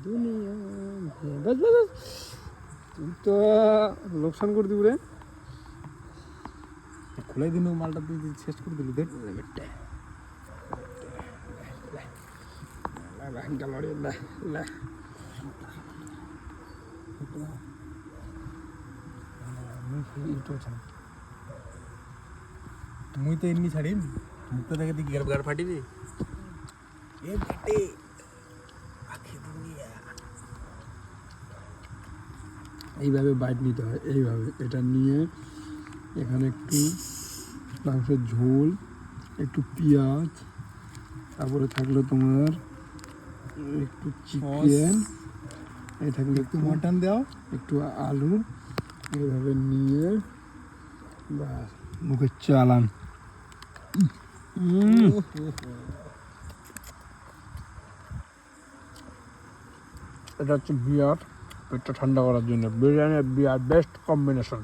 দুনিয়া বাস বাস বাস। তুই তো লোকসান করে দিবি রে। খুলাই দিন মালটা তুই শেষ করে দিলি দেখ মুই তো এমনি ছাড়িম মুখটা দেখে তুই গাড় ফাটিবি এ বেটে আখি দুনিয়া এইভাবে বাইট নিতে হয়, এইভাবে এটা নিয়ে এখানে একটু মাংসের ঝোল, একটু পেঁয়াজ, তারপরে থাকলো তোমার একটু চিকেন, এই থাকলো একটু মটন দাও একটু আলু, এইভাবে নিয়ে বাস মুখে চালান। এটা হচ্ছে বিয়ার, পেটটা ঠান্ডা করার জন্য। বিরিয়ানি বিয়ার বেস্ট কম্বিনেশন।